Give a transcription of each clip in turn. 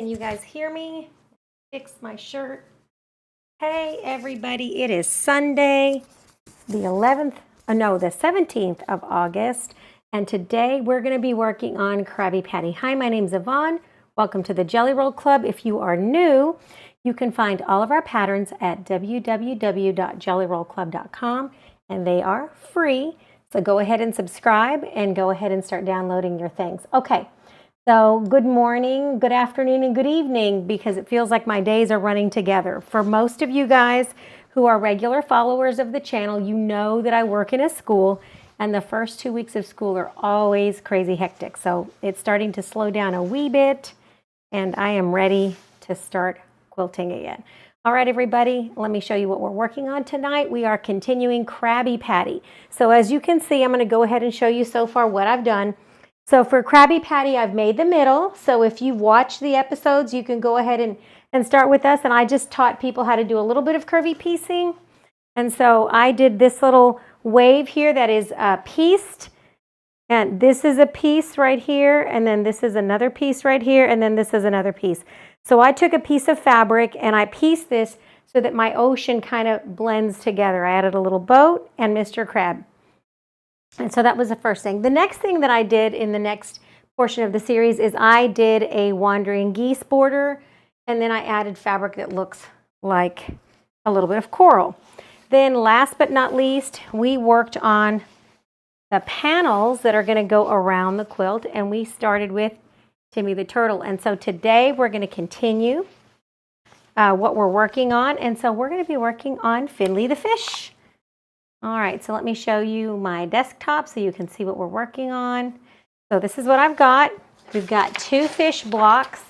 Can you guys hear me? Fix my shirt. Hey everybody, it is Sunday, the 17th of August, and today we're going to be working on Krabby Patty. Hi, my name's Yvonne. Welcome to the Jelly Roll Club. If you are new, you can find all of our patterns at www.jellyrollclub.com, and they are free. So go ahead and subscribe and go ahead and start downloading your things. Okay. So good morning, good afternoon, and good evening, because it feels like my days are running together. For most of you guys who are regular followers of the channel, you know that I work in a school, and the first 2 weeks of school are always crazy hectic. So it's starting to slow down a wee bit, and I am ready to start quilting again. All right, everybody, let me show you what we're working on tonight. We are continuing Krabby Patty. So as you can see, I'm going to go ahead and show you so far what I've done. So for Krabby Patty, I've made the middle. So if you watch the episodes, you can go ahead and start with us. And I just taught people how to do a little bit of curvy piecing. And so I did this little wave here that is pieced. And this is a piece right here. And then this is another piece right here. And then this is another piece. So I took a piece of fabric and I pieced this so that my ocean kind of blends together. I added a little boat and Mr. Crab. And so that was the first thing. The next thing that I did in the next portion of the series is I did a wandering geese border, and then I added fabric that looks like a little bit of coral. Then last but not least, we worked on the panels that are going to go around the quilt, and we started with Timmy the Turtle. And so today we're going to continue what we're working on, and so we're going to be working on Finley the fish. All right, so let me show you my desktop so you can see what we're working on. So this is what I've got. We've got 2 fish blocks.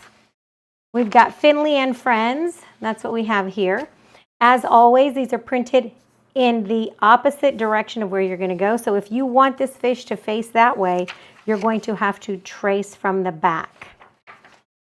We've got Finley and Friends. That's what we have here. As always, these are printed in the opposite direction of where you're going to go. So if you want this fish to face that way, you're going to have to trace from the back.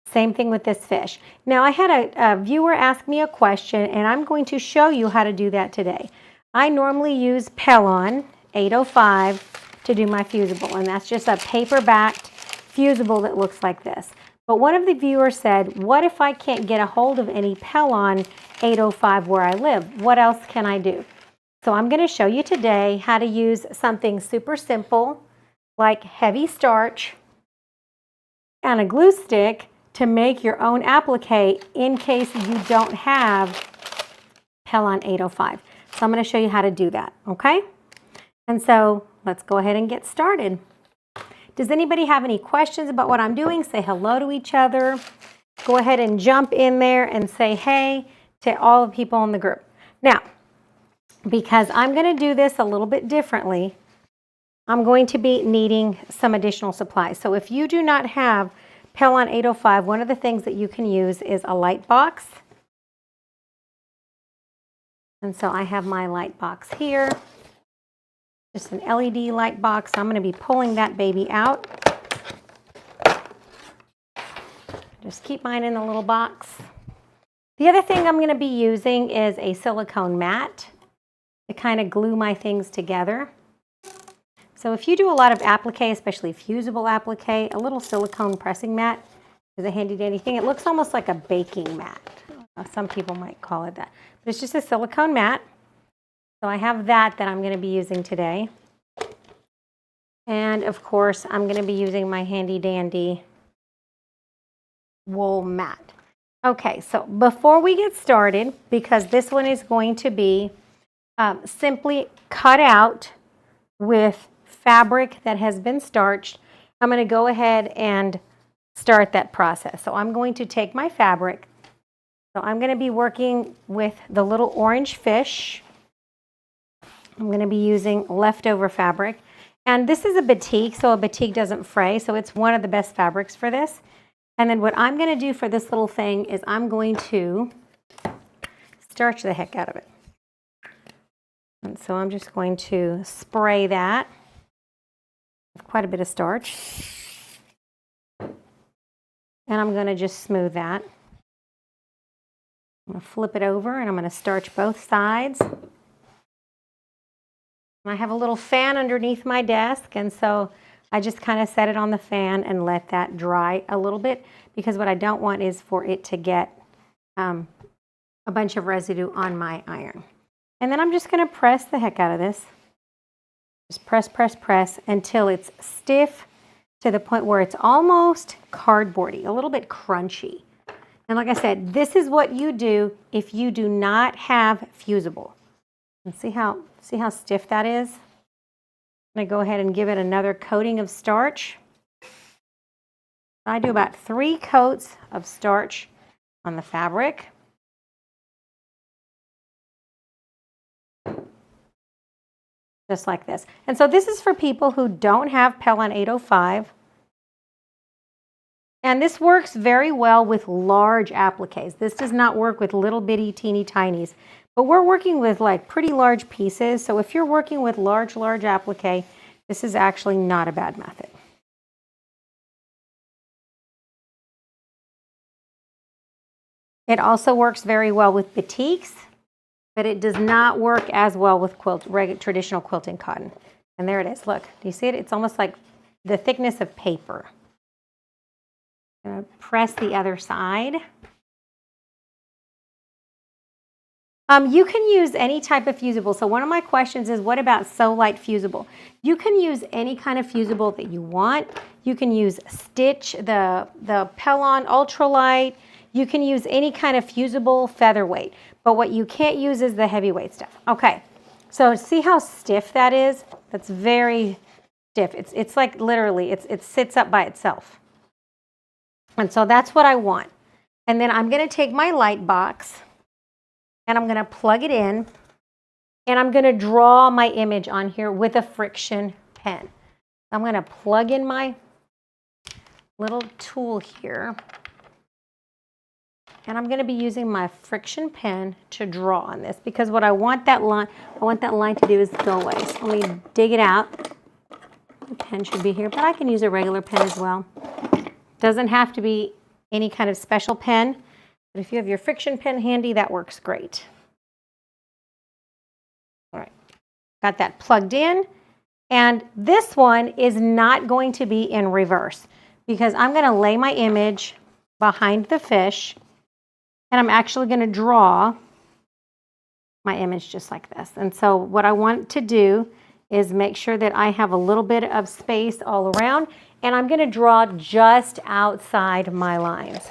Same thing with this fish. Now, I had a viewer ask me a question, and I'm going to show you how to do that today. I normally use Pellon 805 to do my fusible, and that's just a paper-backed fusible that looks like this. But one of the viewers said, what if I can't get a hold of any Pellon 805 where I live? What else can I do? So I'm going to show you today how to use something super simple like heavy starch and a glue stick to make your own applique in case you don't have Pellon 805. So I'm going to show you how to do that, okay? And so let's go ahead and get started. Does anybody have any questions about what I'm doing? Say hello to each other. Go ahead and jump in there and say hey to all the people in the group. Now, because I'm going to do this a little bit differently, I'm going to be needing some additional supplies. So if you do not have Pellon 805, one of the things that you can use is a light box. And so I have my light box here, just an LED light box. I'm going to be pulling that baby out. Just keep mine in the little box. The other thing I'm going to be using is a silicone mat to kind of glue my things together. So if you do a lot of applique, especially fusible applique, a little silicone pressing mat is a handy dandy thing. It looks almost like a baking mat. Some people might call it that. But it's just a silicone mat. So I have that I'm going to be using today. And of course, I'm going to be using my handy dandy wool mat. Okay, so before we get started, because this one is going to be simply cut out with fabric that has been starched, I'm going to go ahead and start that process. So I'm going to take my fabric. So I'm going to be working with the little orange fish. I'm going to be using leftover fabric. And this is a batik, so a batik doesn't fray, so it's one of the best fabrics for this. And then what I'm going to do for this little thing is I'm going to starch the heck out of it. And so I'm just going to spray that with quite a bit of starch. And I'm going to just smooth that. I'm going to flip it over and I'm going to starch both sides. I have a little fan underneath my desk, and so I just kind of set it on the fan and let that dry a little bit, because what I don't want is for it to get a bunch of residue on my iron. And then I'm just going to press the heck out of this. Just press, press, press until it's stiff to the point where it's almost cardboardy, a little bit crunchy. And like I said, this is what you do if you do not have fusible. And see how stiff that is? I'm going to go ahead and give it another coating of starch. I do about 3 coats of starch on the fabric. Just like this. And so this is for people who don't have Pellon 805. And this works very well with large appliques. This does not work with little bitty teeny tinies. But we're working with like pretty large pieces. So if you're working with large applique, this is actually not a bad method. It also works very well with batiks, but it does not work as well with traditional quilting cotton. And there it is. Look, do you see it? It's almost like the thickness of paper. I'm going to press the other side. You can use any type of fusible. So one of my questions is, what about So Light fusible? You can use any kind of fusible that you want. You can use Stitch, the Pellon Ultralight. You can use any kind of fusible featherweight. But what you can't use is the heavyweight stuff. Okay, so see how stiff that is? That's very stiff. It's like literally, it sits up by itself. And so that's what I want. And then I'm going to take my light box and I'm going to plug it in, and I'm going to draw my image on here with a friction pen. I'm going to plug in my little tool here, and I'm going to be using my friction pen to draw on this, because what I want that line to do is go away. So let me dig it out. The pen should be here, but I can use a regular pen as well. Doesn't have to be any kind of special pen. But if you have your friction pen handy, that works great. All right, got that plugged in. And this one is not going to be in reverse, because I'm going to lay my image behind the fish, and I'm actually going to draw my image just like this. And so what I want to do is make sure that I have a little bit of space all around, and I'm going to draw just outside my lines.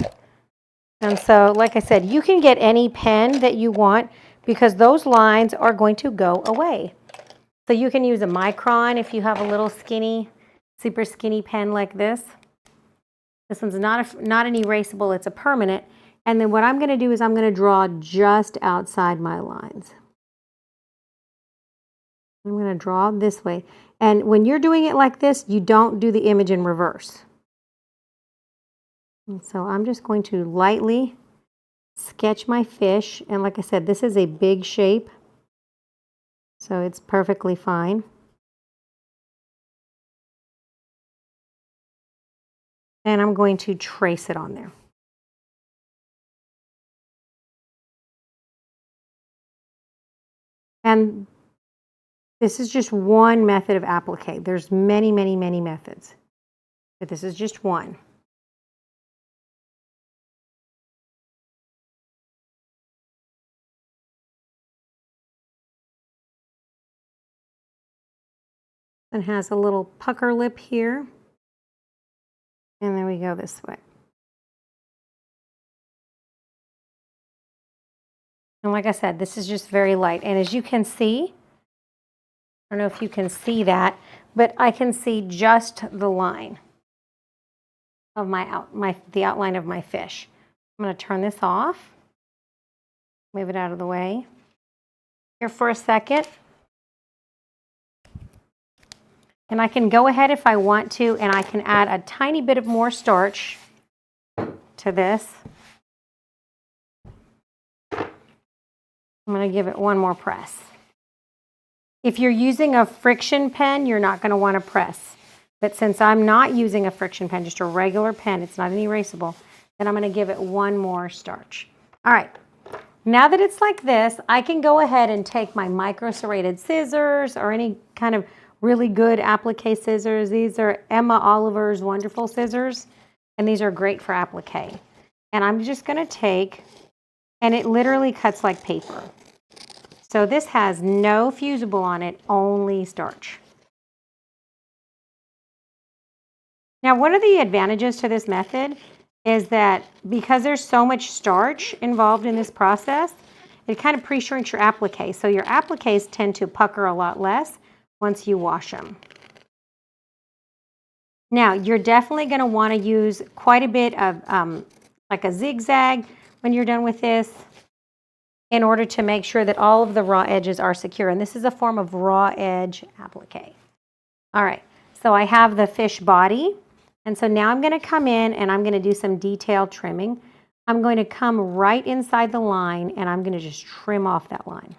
And so, like I said, you can get any pen that you want, because those lines are going to go away. So you can use a micron if you have a little skinny, super skinny pen like this. This one's not an erasable, it's a permanent. And then what I'm going to do is I'm going to draw just outside my lines. I'm going to draw this way. And when you're doing it like this, you don't do the image in reverse. And so I'm just going to lightly sketch my fish. And like I said, this is a big shape, so it's perfectly fine. And I'm going to trace it on there. And this is just one method of applique. There's many, many, many methods, but this is just one. And has a little pucker lip here. And then we go this way. And like I said, this is just very light. And as you can see, I don't know if you can see that, but I can see just the line of the outline of my fish. I'm going to turn this off, move it out of the way here for a second. And I can go ahead if I want to, and I can add a tiny bit of more starch to this. I'm going to give it one more press. If you're using a friction pen, you're not going to want to press. But since I'm not using a friction pen, just a regular pen, it's not an erasable, then I'm going to give it one more starch. All right. Now that it's like this, I can go ahead and take my micro serrated scissors or any kind of really good applique scissors. These are Emma Oliver's wonderful scissors, and these are great for applique. And I'm just going to take, and it literally cuts like paper. So this has no fusible on it, only starch. Now, one of the advantages to this method is that because there's so much starch involved in this process, it kind of pre-shrinks your applique. So your appliques tend to pucker a lot less once you wash them. Now, you're definitely going to want to use quite a bit of like a zigzag when you're done with this in order to make sure that all of the raw edges are secure. And this is a form of raw edge applique. All right, so I have the fish body. And so now I'm going to come in and I'm going to do some detail trimming. I'm going to come right inside the line and I'm going to just trim off that line.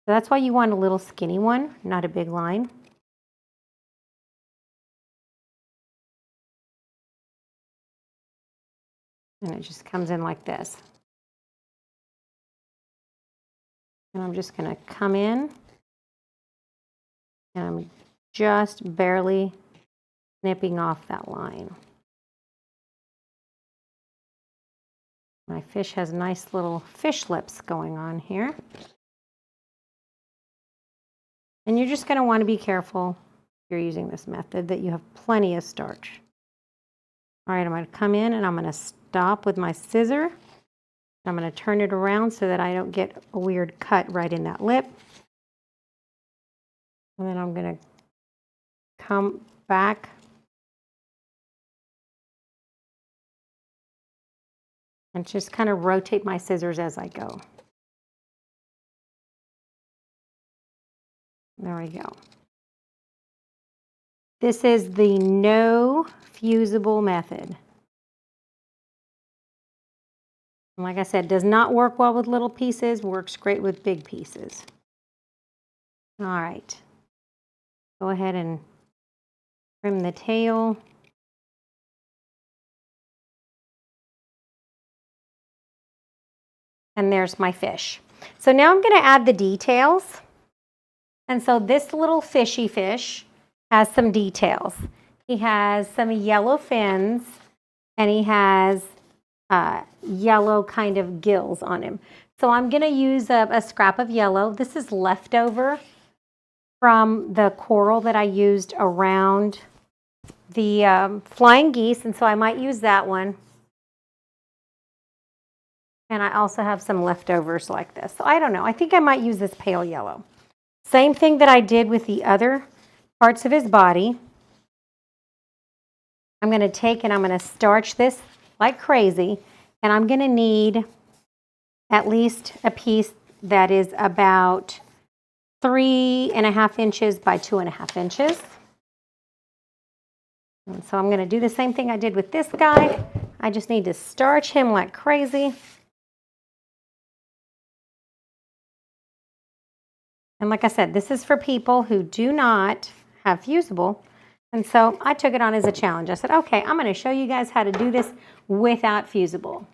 So that's why you want a little skinny one, not a big line. And it just comes in like this. And I'm just going to come in and I'm just barely snipping off that line. My fish has nice little fish lips going on here. And you're just going to want to be careful if you're using this method that you have plenty of starch. All right, I'm going to come in and I'm going to stop with my scissor. I'm going to turn it around so that I don't get a weird cut right in that lip. And then I'm going to come back and just kind of rotate my scissors as I go. There we go. This is the no fusible method. And like I said, does not work well with little pieces, works great with big pieces. All right. Go ahead and trim the tail. And there's my fish. So now I'm going to add the details. And so this little fishy fish has some details. He has some yellow fins and he has yellow kind of gills on him. So I'm going to use a scrap of yellow. This is leftover from the coral that I used around the flying geese. And so I might use that one. And I also have some leftovers like this. So I don't know. I think I might use this pale yellow. Same thing that I did with the other parts of his body. I'm going to take and I'm going to starch this like crazy. And I'm going to need at least a piece that is about 3.5 inches by 2.5 inches. And so I'm going to do the same thing I did with this guy. I just need to starch him like crazy. And like I said, this is for people who do not have fusible. And so I took it on as a challenge. I said, okay, I'm going to show you guys how to do this without fusible.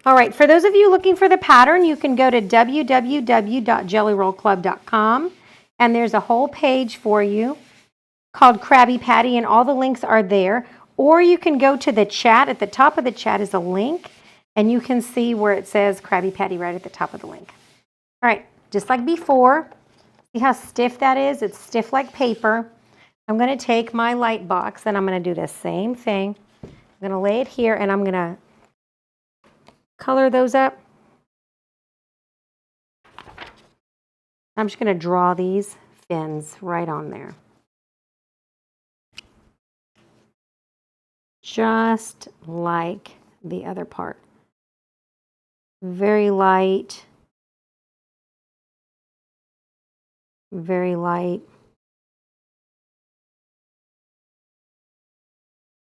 All right, for those of you looking for the pattern, you can go to www.jellyrollclub.com and there's a whole page for you called Crabby Patty and all the links are there. Or you can go to the chat. At the top of the chat is a link and you can see where it says Crabby Patty right at the top of the link. All right. Just like before, see how stiff that is? It's stiff like paper. I'm going to take my light box and I'm going to do the same thing. I'm going to lay it here and I'm going to color those up. I'm just going to draw these fins right on there. Just like the other part. Very light. Very light,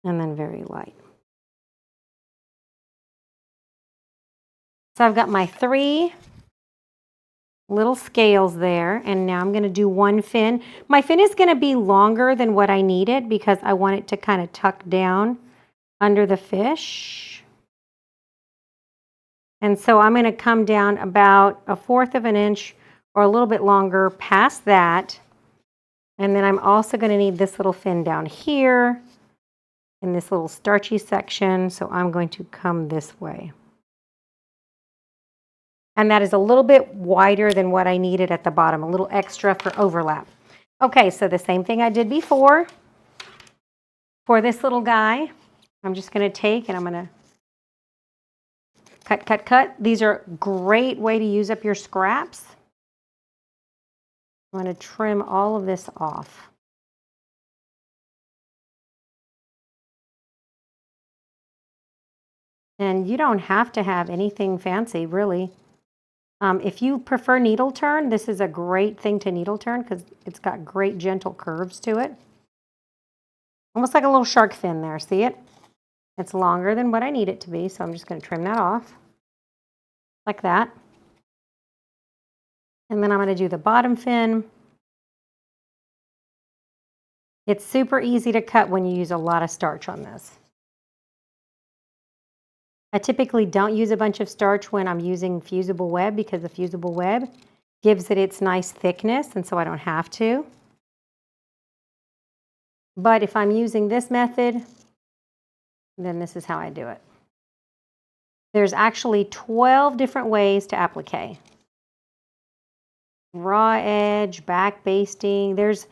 and then very light. So I've got my 3 little scales there, and now I'm going to do one fin. My fin is going to be longer than what I needed because I want it to kind of tuck down under the fish. And so I'm going to come down about 1/4 of an inch or a little bit longer past that. And then I'm also going to need this little fin down here in this little starchy section. So I'm going to come this way. And that is a little bit wider than what I needed at the bottom, a little extra for overlap. Okay, so the same thing I did before for this little guy. I'm just going to take and I'm going to cut, cut, cut. These are a great way to use up your scraps. I'm going to trim all of this off. And you don't have to have anything fancy, really. If you prefer needle turn, this is a great thing to needle turn because it's got great gentle curves to it. Almost like a little shark fin there, see it? It's longer than what I need it to be, so I'm just going to trim that off like that. And then I'm going to do the bottom fin. It's super easy to cut when you use a lot of starch on this. I typically don't use a bunch of starch when I'm using fusible web because the fusible web gives it its nice thickness, and so I don't have to. But if I'm using this method, then this is how I do it. There's actually 12 different ways to applique. Raw edge, back basting. There's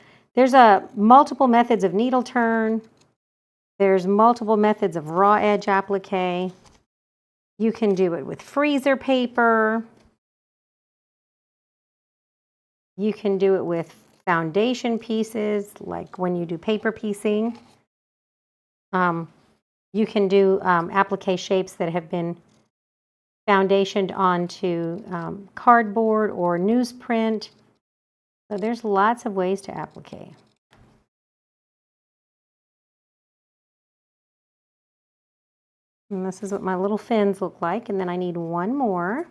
multiple methods of needle turn. There's multiple methods of raw edge applique. You can do it with freezer paper. You can do it with foundation pieces, like when you do paper piecing. You can do applique shapes that have been foundationed onto cardboard or newsprint. So there's lots of ways to applique. And this is what my little fins look like. And then I need one more.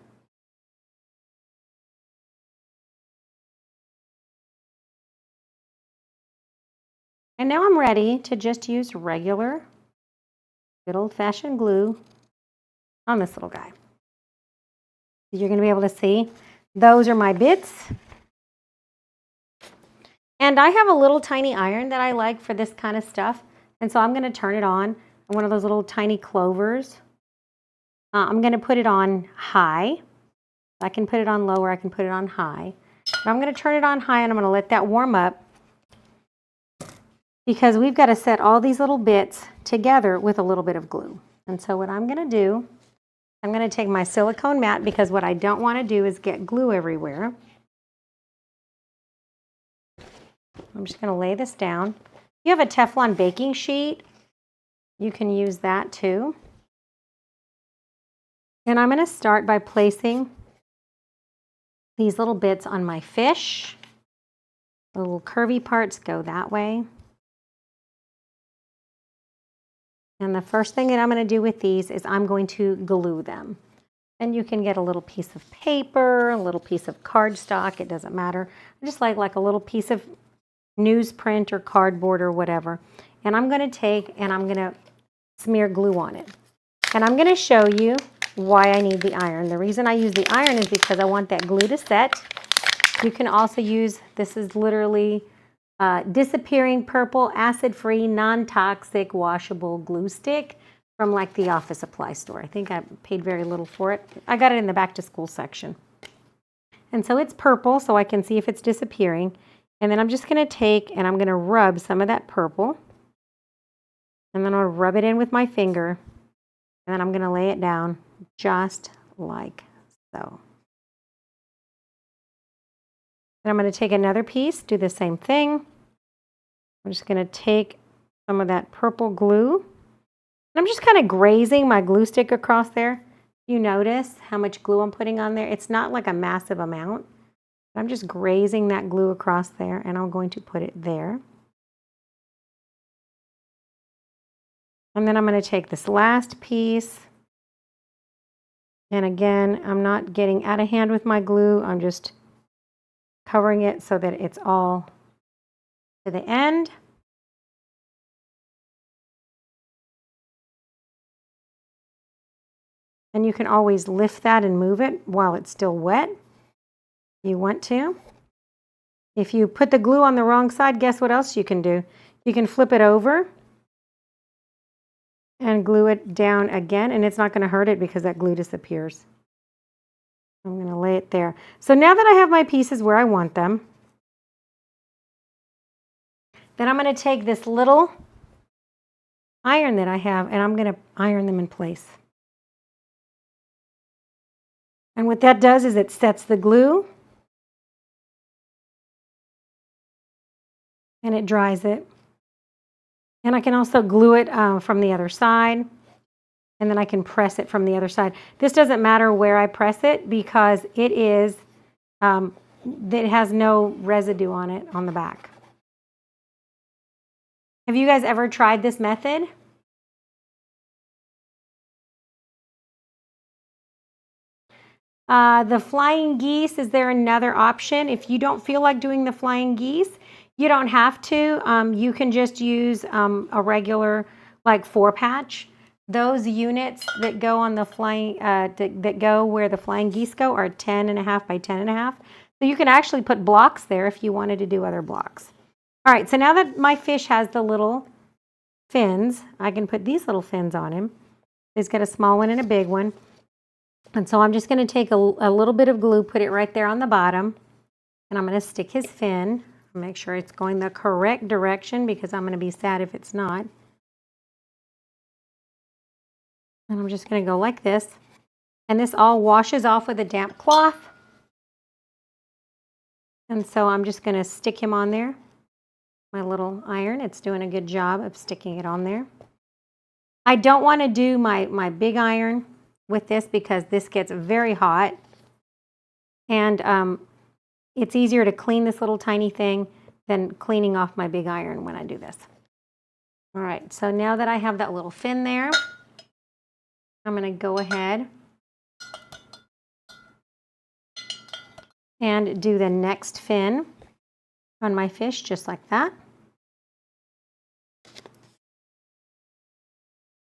And now I'm ready to just use regular, good old-fashioned glue on this little guy. You're going to be able to see those are my bits. And I have a little tiny iron that I like for this kind of stuff. And so I'm going to turn it on. One of those little tiny clovers. I'm going to put it on high. I can put it on low or I can put it on high. But I'm going to turn it on high and I'm going to let that warm up because we've got to set all these little bits together with a little bit of glue. And so what I'm going to do, I'm going to take my silicone mat because what I don't want to do is get glue everywhere. I'm just going to lay this down. If you have a Teflon baking sheet, you can use that too. And I'm going to start by placing these little bits on my fish. The little curvy parts go that way. And the first thing that I'm going to do with these is I'm going to glue them. And you can get a little piece of paper, a little piece of cardstock, it doesn't matter. I just like a little piece of newsprint or cardboard or whatever. And I'm going to take and I'm going to smear glue on it. And I'm going to show you why I need the iron. The reason I use the iron is because I want that glue to set. You can also use, this is literally disappearing purple, acid-free, non-toxic, washable glue stick from like the office supply store. I think I paid very little for it. I got it in the back to school section. And so it's purple, so I can see if it's disappearing. And then I'm just going to take and I'm going to rub some of that purple. And then I'll rub it in with my finger. And then I'm going to lay it down just like so. And I'm going to take another piece, do the same thing. I'm just going to take some of that purple glue. And I'm just kind of grazing my glue stick across there. You notice how much glue I'm putting on there? It's not like a massive amount. I'm just grazing that glue across there, and I'm going to put it there. And then I'm going to take this last piece. And again, I'm not getting out of hand with my glue. I'm just covering it so that it's all to the end. And you can always lift that and move it while it's still wet if you want to. If you put the glue on the wrong side, guess what else you can do? You can flip it over and glue it down again, and it's not going to hurt it because that glue disappears. I'm going to lay it there. So now that I have my pieces where I want them, then I'm going to take this little iron that I have and I'm going to iron them in place. And what that does is it sets the glue and it dries it. And I can also glue it from the other side, and then I can press it from the other side. This doesn't matter where I press it because it has no residue on it on the back. Have you guys ever tried this method? The flying geese, is there another option? If you don't feel like doing the flying geese, you don't have to. You can just use a regular like 4-patch. Those units that go on the flying, that go where the flying geese go are 10.5 by 10.5. So you can actually put blocks there if you wanted to do other blocks. All right, so now that my fish has the little fins, I can put these little fins on him. He's got a small one and a big one. And so I'm just going to take a little bit of glue, put it right there on the bottom, and I'm going to stick his fin. Make sure it's going the correct direction because I'm going to be sad if it's not. And I'm just going to go like this. And this all washes off with a damp cloth. And so I'm just going to stick him on there. My little iron, it's doing a good job of sticking it on there. I don't want to do my big iron with this because this gets very hot. And it's easier to clean this little tiny thing than cleaning off my big iron when I do this. All right, so now that I have that little fin there, I'm going to go ahead and do the next fin on my fish just like that.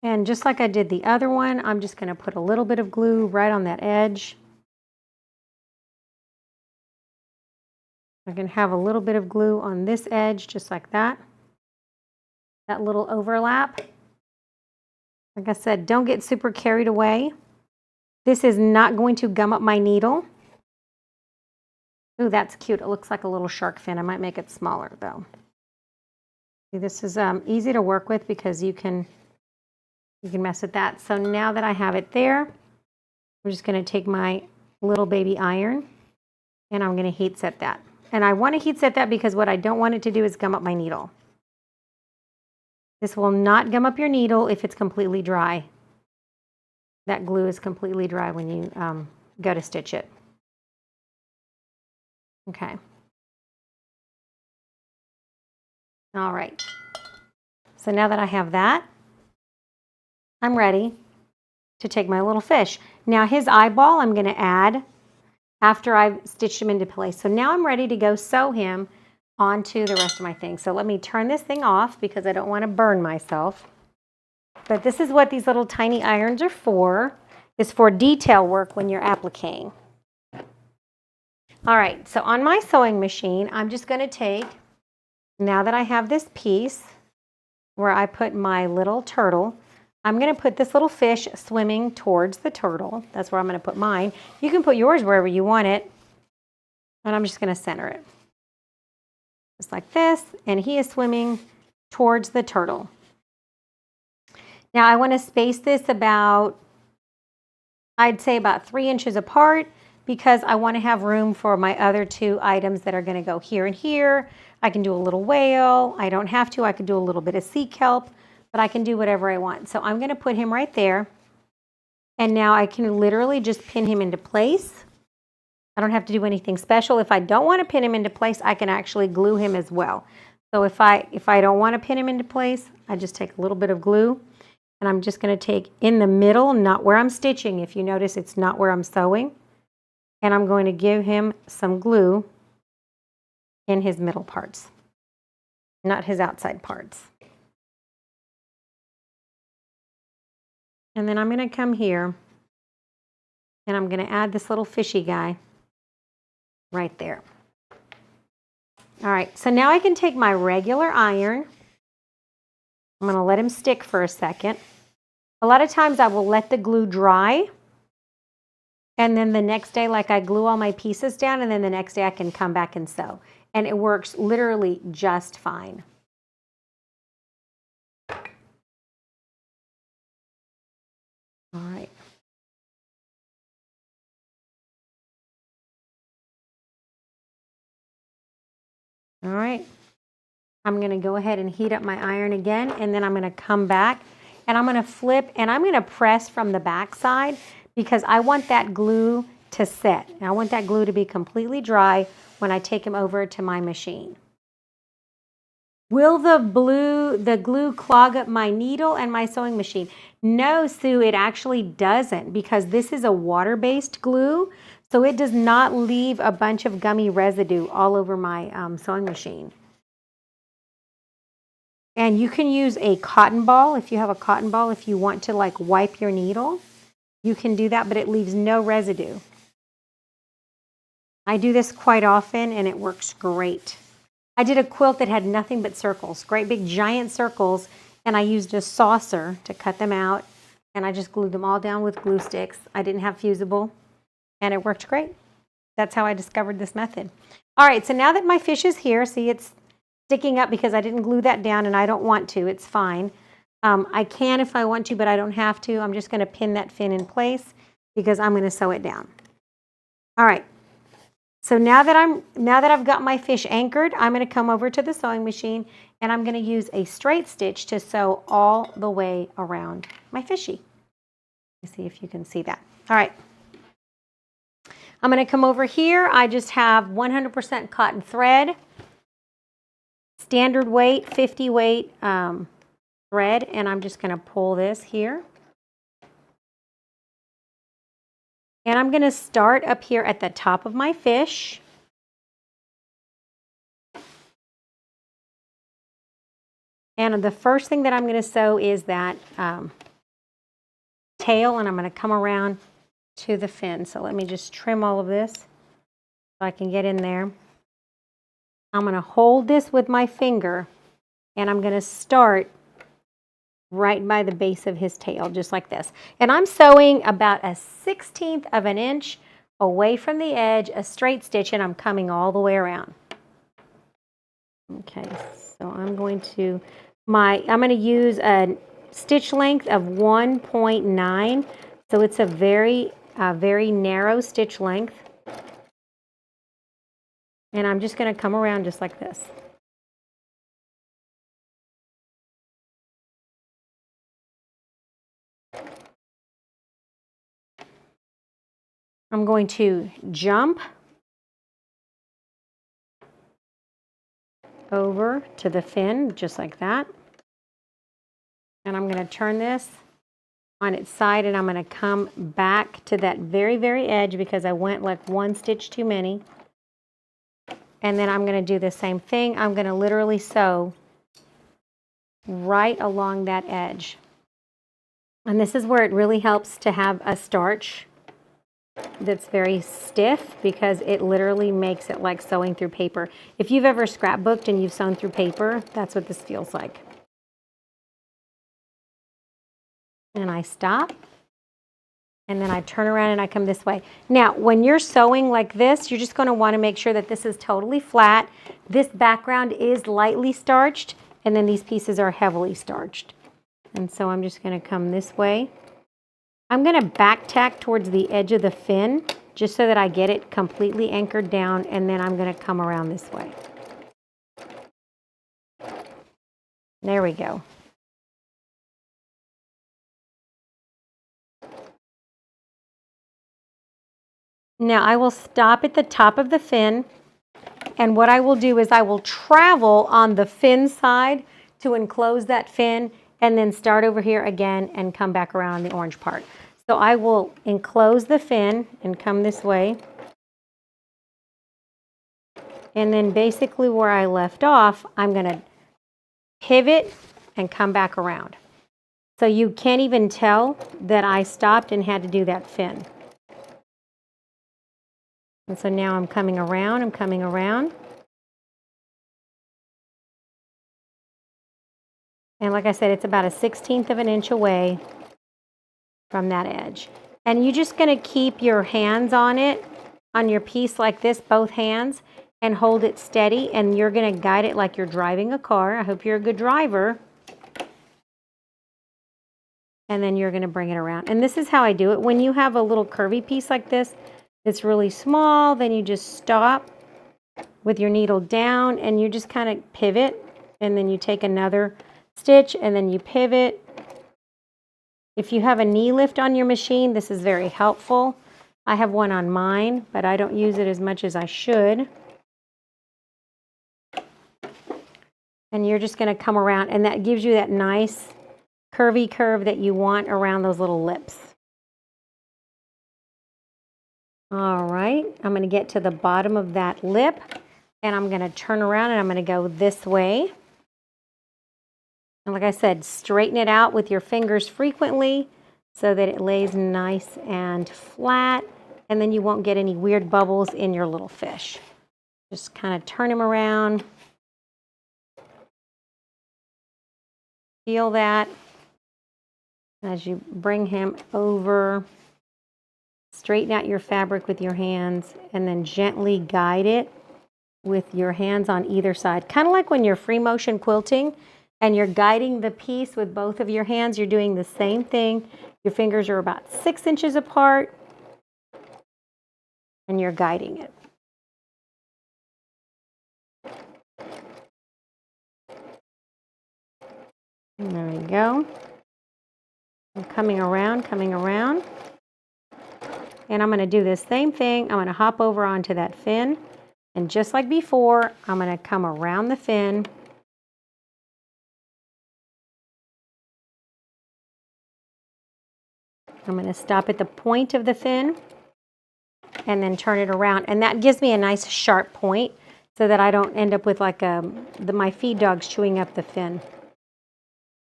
And just like I did the other one, I'm just going to put a little bit of glue right on that edge. I can have a little bit of glue on this edge just like that. That little overlap. Like I said, don't get super carried away. This is not going to gum up my needle. Ooh, that's cute. It looks like a little shark fin. I might make it smaller though. See, this is easy to work with because you can mess with that. So now that I have it there, I'm just going to take my little baby iron and I'm going to heat set that. And I want to heat set that because what I don't want it to do is gum up my needle. This will not gum up your needle if it's completely dry. That glue is completely dry when you go to stitch it. Okay. All right. So now that I have that, I'm ready to take my little fish. Now his eyeball I'm going to add after I've stitched him into place. So now I'm ready to go sew him onto the rest of my thing. So let me turn this thing off because I don't want to burn myself. But this is what these little tiny irons are for. It's for detail work when you're appliquing. All right, so on my sewing machine, I'm just going to take, now that I have this piece where I put my little turtle, I'm going to put this little fish swimming towards the turtle. That's where I'm going to put mine. You can put yours wherever you want it. And I'm just going to center it. Just like this. And he is swimming towards the turtle. Now I want to space this about, I'd say about 3 inches apart because I want to have room for my other 2 items that are going to go here and here. I can do a little whale. I don't have to. I could do a little bit of sea kelp. But I can do whatever I want. So I'm going to put him right there. And now I can literally just pin him into place. I don't have to do anything special. If I don't want to pin him into place, I can actually glue him as well. So if I don't want to pin him into place, I just take a little bit of glue. And I'm just going to take in the middle, not where I'm stitching. If you notice, it's not where I'm sewing. And I'm going to give him some glue in his middle parts, not his outside parts. And then I'm going to come here and I'm going to add this little fishy guy right there. All right, so now I can take my regular iron. I'm going to let him stick for a second. A lot of times I will let the glue dry. And then the next day, like I glue all my pieces down, and then the next day I can come back and sew. And it works literally just fine. All right. All right. I'm going to go ahead and heat up my iron again, and then I'm going to come back and I'm going to flip and I'm going to press from the back side because I want that glue to set. And I want that glue to be completely dry when I take him over to my machine. Will the glue clog up my needle and my sewing machine? No, Sue, it actually doesn't because this is a water-based glue, so it does not leave a bunch of gummy residue all over my sewing machine. And you can use a cotton ball if you have a cotton ball if you want to like wipe your needle. You can do that, but it leaves no residue. I do this quite often and it works great. I did a quilt that had nothing but circles, great big giant circles, and I used a saucer to cut them out, and I just glued them all down with glue sticks. I didn't have fusible, and it worked great. That's how I discovered this method. All right, so now that my fish is here, see it's sticking up because I didn't glue that down, and I don't want to. It's fine. I can if I want to, but I don't have to. I'm just going to pin that fin in place because I'm going to sew it down. All right. So now that I've got my fish anchored, I'm going to come over to the sewing machine and I'm going to use a straight stitch to sew all the way around my fishy. Let's see if you can see that. All right. I'm going to come over here. I just have 100% cotton thread, standard weight, 50 weight thread, and I'm just going to pull this here. And I'm going to start up here at the top of my fish. And the first thing that I'm going to sew is that tail, and I'm going to come around to the fin. So let me just trim all of this so I can get in there. I'm going to hold this with my finger, and I'm going to start right by the base of his tail, just like this. And I'm sewing about a 1/16 of an inch away from the edge, a straight stitch, and I'm coming all the way around. Okay, so I'm going to use a stitch length of 1.9, so it's a very narrow stitch length. And I'm just going to come around just like this. I'm going to jump over to the fin, just like that. And I'm going to turn this on its side, and I'm going to come back to that very, very edge because I went like one stitch too many. And then I'm going to do the same thing. I'm going to literally sew right along that edge. And this is where it really helps to have a starch that's very stiff because it literally makes it like sewing through paper. If you've ever scrapbooked and you've sewn through paper, that's what this feels like. And I stop, and then I turn around and I come this way. Now, when you're sewing like this, you're just going to want to make sure that this is totally flat. This background is lightly starched, and then these pieces are heavily starched. And so I'm just going to come this way. I'm going to back tack towards the edge of the fin just so that I get it completely anchored down, and then I'm going to come around this way. There we go. Now I will stop at the top of the fin, and what I will do is I will travel on the fin side to enclose that fin and then start over here again and come back around on the orange part. So I will enclose the fin and come this way. And then basically where I left off, I'm going to pivot and come back around. So you can't even tell that I stopped and had to do that fin. And so now I'm coming around, And like I said, it's about a 1/16 of an inch away from that edge. And you're just going to keep your hands on it, on your piece like this, both hands, and hold it steady. And you're going to guide it like you're driving a car. I hope you're a good driver. And then you're going to bring it around. And this is how I do it. When you have a little curvy piece like this, it's really small, then you just stop with your needle down and you just kind of pivot, and then you take another stitch and then you pivot. If you have a knee lift on your machine, this is very helpful. I have one on mine, but I don't use it as much as I should. And you're just going to come around, and that gives you that nice curvy curve that you want around those little lips. All right, I'm going to get to the bottom of that lip, and I'm going to turn around and I'm going to go this way. And like I said, straighten it out with your fingers frequently so that it lays nice and flat, and then you won't get any weird bubbles in your little fish. Just kind of turn him around. Feel that as you bring him over. Straighten out your fabric with your hands and then gently guide it with your hands on either side. Kind of like when you're free motion quilting and you're guiding the piece with both of your hands, you're doing the same thing. Your fingers are about 6 inches apart and you're guiding it. And there we go. I'm coming around. And I'm going to do this same thing. I'm going to hop over onto that fin. And just like before, I'm going to come around the fin. I'm going to stop at the point of the fin and then turn it around. And that gives me a nice sharp point so that I don't end up with like my feed dogs chewing up the fin.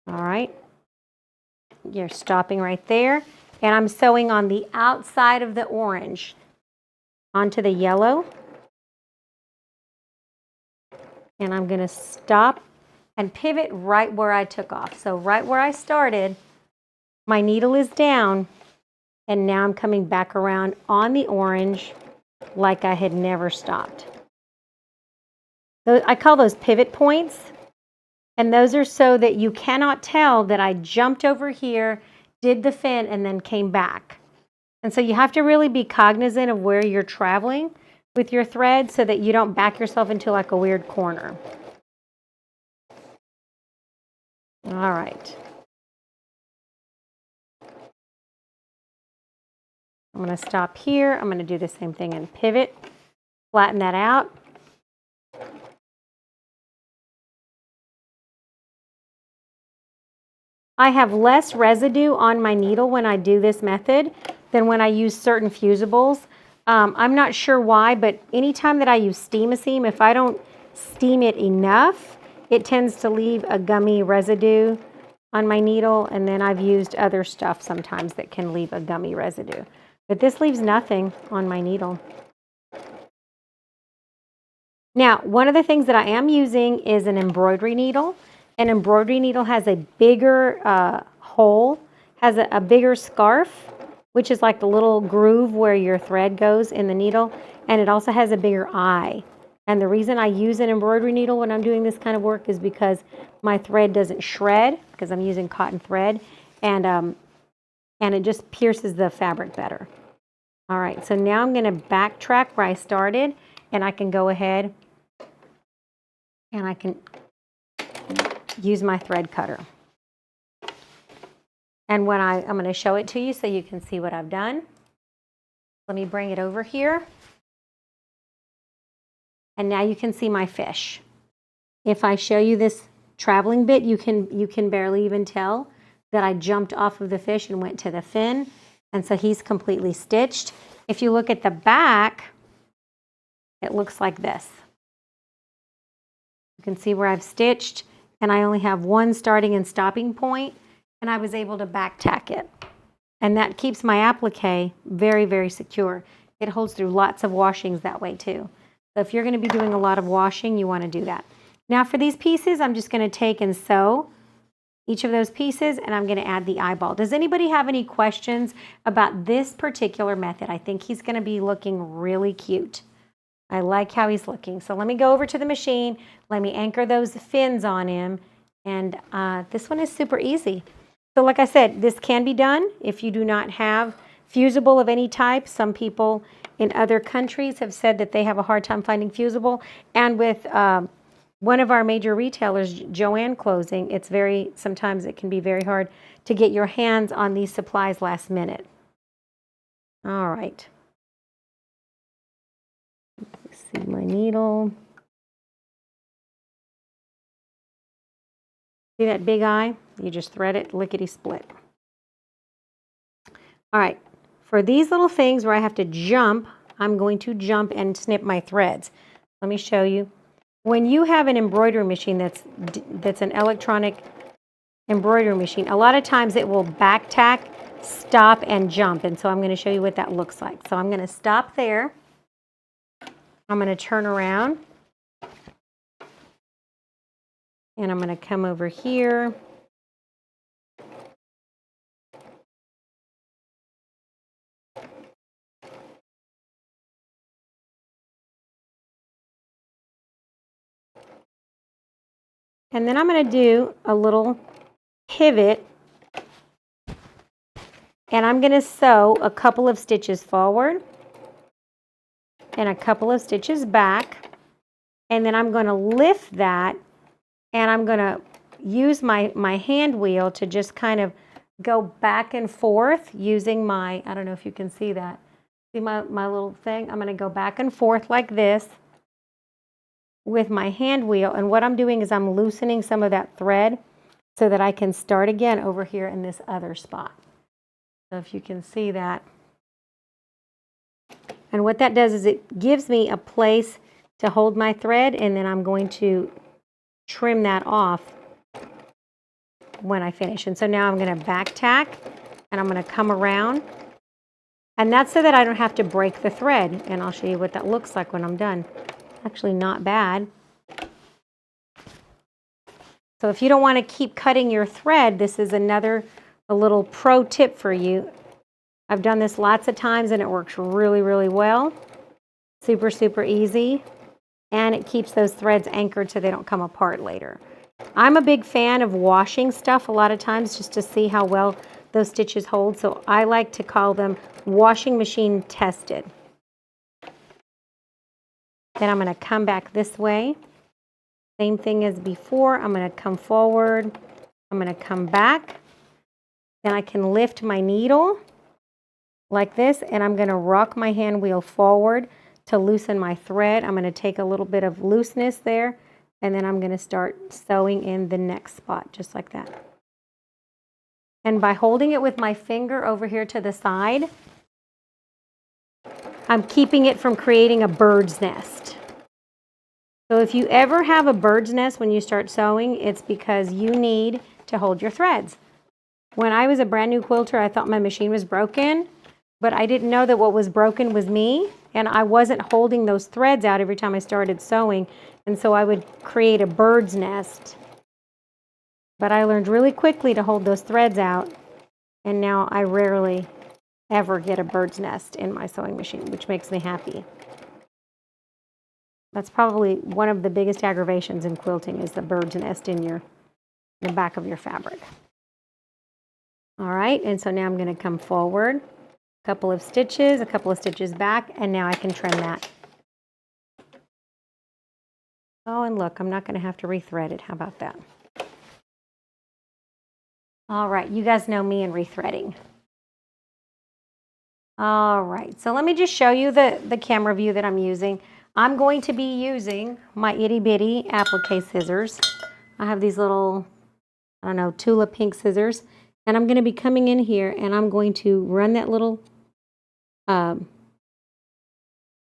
All right. You're stopping right there. And I'm sewing on the outside of the orange onto the yellow. And I'm going to stop and pivot right where I took off. So right where I started, my needle is down, and now I'm coming back around on the orange like I had never stopped. I call those pivot points, and those are so that you cannot tell that I jumped over here, did the fin, and then came back. And so you have to really be cognizant of where you're traveling with your thread so that you don't back yourself into like a weird corner. All right. I'm going to stop here. I'm going to do the same thing and pivot, flatten that out. I have less residue on my needle when I do this method than when I use certain fusibles. I'm not sure why, but anytime that I use steam-a-seam, if I don't steam it enough, it tends to leave a gummy residue on my needle, and then I've used other stuff sometimes that can leave a gummy residue. But this leaves nothing on my needle. Now, one of the things that I am using is an embroidery needle. An embroidery needle has a bigger hole, has a bigger scarf, which is like the little groove where your thread goes in the needle, and it also has a bigger eye. And the reason I use an embroidery needle when I'm doing this kind of work is because my thread doesn't shred, because I'm using cotton thread, and it just pierces the fabric better. All right, so now I'm going to backtrack where I started, and I can go ahead and I can use my thread cutter. And when I'm going to show it to you so you can see what I've done. Let me bring it over here. And now you can see my fish. If I show you this traveling bit, you can barely even tell that I jumped off of the fish and went to the fin. And so he's completely stitched. If you look at the back, it looks like this. You can see where I've stitched, and I only have one starting and stopping point, and I was able to back tack it. And that keeps my applique very, very secure. It holds through lots of washings that way too. So if you're going to be doing a lot of washing, you want to do that. Now for these pieces, I'm just going to take and sew each of those pieces, and I'm going to add the eyeball. Does anybody have any questions about this particular method? I think he's going to be looking really cute. I like how he's looking. So let me go over to the machine. Let me anchor those fins on him. And this one is super easy. So like I said, this can be done if you do not have fusible of any type. Some people in other countries have said that they have a hard time finding fusible. And with one of our major retailers, Joann Closing, sometimes it can be very hard to get your hands on these supplies last minute. All right. Let's see my needle. See that big eye? You just thread it lickety split. All right. For these little things where I have to jump, I'm going to jump and snip my threads. Let me show you. When you have an embroidery machine that's an electronic embroidery machine, a lot of times it will back tack, stop, and jump. And so I'm going to show you what that looks like. So I'm going to stop there. I'm going to turn around. And I'm going to come over here. And then I'm going to do a little pivot, and I'm going to sew a couple of stitches forward and a couple of stitches back, and then I'm going to lift that, and I'm going to use my hand wheel to just kind of go back and forth using my, I don't know if you can see that. See my little thing? I'm going to go back and forth like this with my hand wheel, and what I'm doing is I'm loosening some of that thread so that I can start again over here in this other spot. So if you can see that. And what that does is it gives me a place to hold my thread, and then I'm going to trim that off when I finish. And so now I'm going to back tack, and I'm going to come around, and that's so that I don't have to break the thread. And I'll show you what that looks like when I'm done. Actually not bad. So if you don't want to keep cutting your thread, this is a little pro tip for you. I've done this lots of times and it works really, really well. Super, super easy. And it keeps those threads anchored so they don't come apart later. I'm a big fan of washing stuff a lot of times just to see how well those stitches hold. So I like to call them washing machine tested. Then I'm going to come back this way. Same thing as before. I'm going to come forward. I'm going to come back. Then I can lift my needle like this, and I'm going to rock my hand wheel forward to loosen my thread. I'm going to take a little bit of looseness there, and then I'm going to start sewing in the next spot, just like that. And by holding it with my finger over here to the side, I'm keeping it from creating a bird's nest. So if you ever have a bird's nest when you start sewing, it's because you need to hold your threads. When I was a brand new quilter, I thought my machine was broken, but I didn't know that what was broken was me, and I wasn't holding those threads out every time I started sewing, and so I would create a bird's nest. But I learned really quickly to hold those threads out, and now I rarely ever get a bird's nest in my sewing machine, which makes me happy. That's probably one of the biggest aggravations in quilting is the bird's nest in the back of your fabric. All right, and so now I'm going to come forward, a couple of stitches back, and now I can trim that. Oh, and look, I'm not going to have to rethread it. How about that? All right, you guys know me and rethreading. All right, so let me just show you the camera view that I'm using. I'm going to be using my itty bitty applique scissors. I have these little, I don't know, Tula pink scissors. And I'm going to be coming in here and I'm going to run that little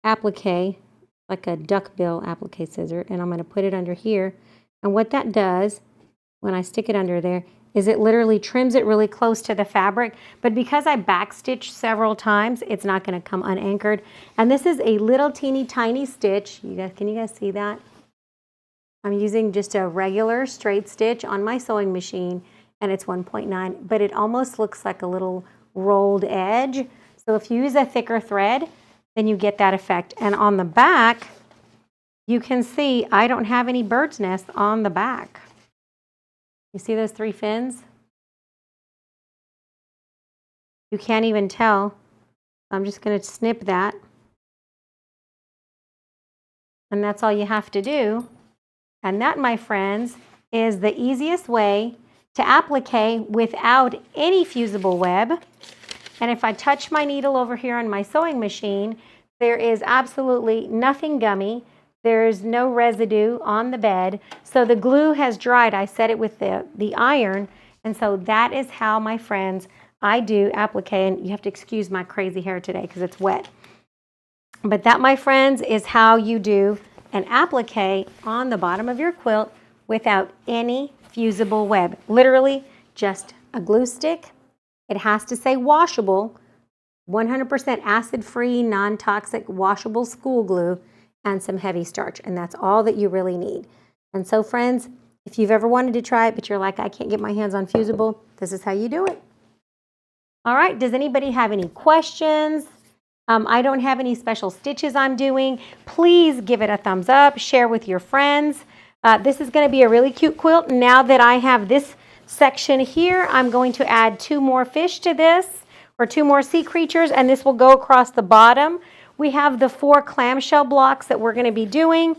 applique, like a duckbill applique scissor, and I'm going to put it under here. And what that does, when I stick it under there, is it literally trims it really close to the fabric. But because I backstitch several times, it's not going to come unanchored. And this is a little teeny tiny stitch. Can you guys see that? I'm using just a regular straight stitch on my sewing machine. and it's 1.9, but it almost looks like a little rolled edge. So if you use a thicker thread, then you get that effect. And on the back, you can see I don't have any bird's nest on the back. You see those 3 fins? You can't even tell. I'm just going to snip that. And that's all you have to do. And that, my friends, is the easiest way to applique without any fusible web. And if I touch my needle over here on my sewing machine, there is absolutely nothing gummy. There's no residue on the bed. So the glue has dried. I set it with the iron. And so that is how, my friends, I do applique. And you have to excuse my crazy hair today because it's wet. But that, my friends, is how you do an applique on the bottom of your quilt without any fusible web. Literally just a glue stick. It has to say washable, 100% acid-free, non-toxic, washable school glue, and some heavy starch. And that's all that you really need. And so, friends, if you've ever wanted to try it, but you're like, I can't get my hands on fusible, this is how you do it. All right, does anybody have any questions? I don't have any special stitches I'm doing. Please give it a thumbs up, share with your friends. This is going to be a really cute quilt. Now that I have this section here, I'm going to add 2 more fish to this, or 2 more sea creatures, and this will go across the bottom. We have the 4 clamshell blocks that we're going to be doing,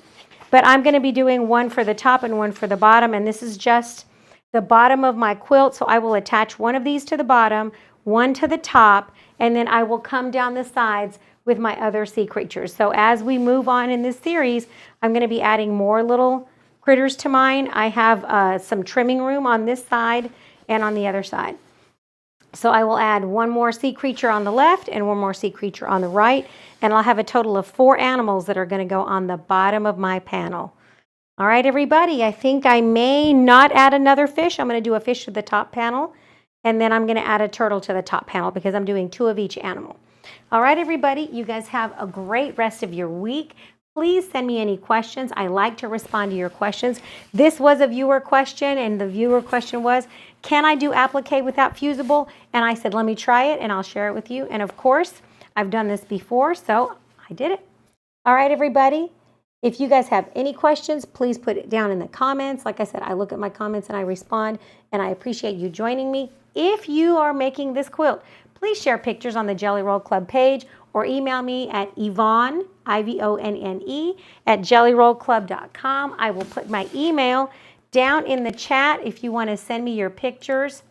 but I'm going to be doing one for the top and one for the bottom, and this is just the bottom of my quilt, so I will attach one of these to the bottom, one to the top, and then I will come down the sides with my other sea creatures. So as we move on in this series, I'm going to be adding more little critters to mine. I have some trimming room on this side and on the other side. So I will add 1 more sea creature on the left and 1 more sea creature on the right, and I'll have a total of 4 animals that are going to go on the bottom of my panel. All right, everybody, I think I may not add another fish. I'm going to do a fish to the top panel, and then I'm going to add a turtle to the top panel because I'm doing 2 of each animal. All right, everybody, you guys have a great rest of your week. Please send me any questions. I like to respond to your questions. This was a viewer question, and the viewer question was, can I do applique without fusible? And I said, let me try it, and I'll share it with you. And of course, I've done this before, so I did it. All right, everybody. If you guys have any questions, please put it down in the comments. Like I said, I look at my comments and I respond, and I appreciate you joining me. If you are making this quilt, please share pictures on the Jelly Roll Club page or email me at Yvonne, Ivonne, at jellyrollclub.com. I will put my email down in the chat if you want to send me your pictures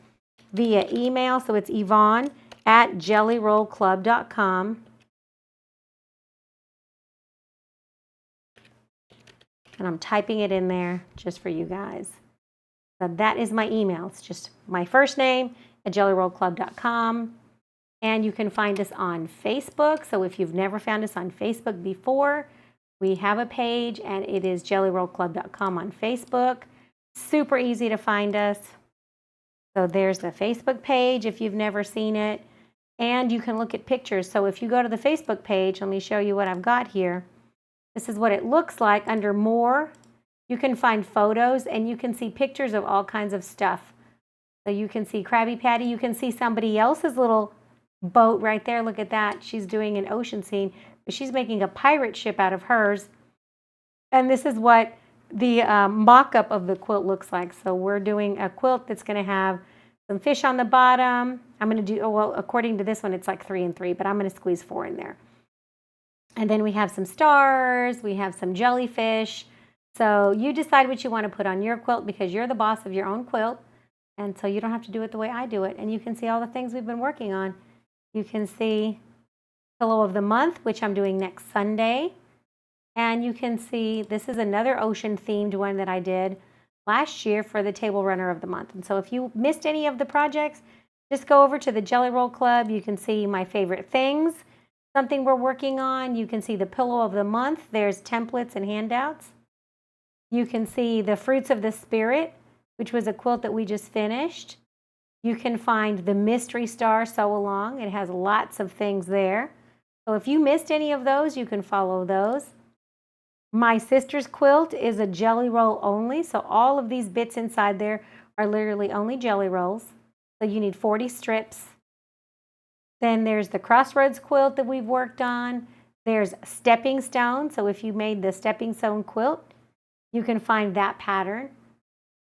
via email. So it's Yvonne at jellyrollclub.com. And I'm typing it in there just for you guys. So that is my email. It's just my first name at jellyrollclub.com. And you can find us on Facebook. So if you've never found us on Facebook before, we have a page, and it is jellyrollclub.com on Facebook. Super easy to find us. So there's the Facebook page if you've never seen it. And you can look at pictures. So if you go to the Facebook page, let me show you what I've got here. This is what it looks like. Under More, you can find photos, and you can see pictures of all kinds of stuff. So you can see Krabby Patty. You can see somebody else's little boat right there. Look at that. She's doing an ocean scene, but she's making a pirate ship out of hers. And this is what the mock-up of the quilt looks like. So we're doing a quilt that's going to have some fish on the bottom. I'm going to do, well, according to this one, it's like 3 and 3, but I'm going to squeeze 4 in there. And then we have some stars. We have some jellyfish. So you decide what you want to put on your quilt because you're the boss of your own quilt. And so you don't have to do it the way I do it. And you can see all the things we've been working on. You can see Pillow of the Month, which I'm doing next Sunday. And you can see this is another ocean-themed one that I did last year for the Table Runner of the Month. And so if you missed any of the projects, just go over to the Jelly Roll Club. You can see my favorite things, something we're working on. You can see the Pillow of the Month. There's templates and handouts. You can see the Fruits of the Spirit, which was a quilt that we just finished. You can find the Mystery Star Sew Along. It has lots of things there. So if you missed any of those, you can follow those. My sister's quilt is a jelly roll only. So all of these bits inside there are literally only jelly rolls. So you need 40 strips. Then there's the crossroads quilt that we've worked on. There's stepping stone. So if you made the stepping stone quilt, you can find that pattern.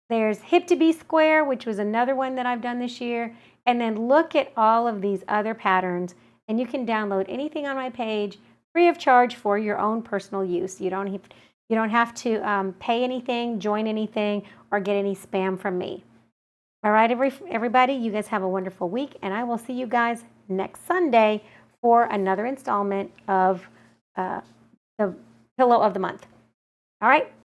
There's hip to be square, which was another one that I've done this year. And then look at all of these other patterns, and you can download anything on my page free of charge for your own personal use. You don't have to pay anything, join anything, or get any spam from me. All right, everybody, you guys have a wonderful week, and I will see you guys next Sunday for another installment of the Pillow of the Month. All right.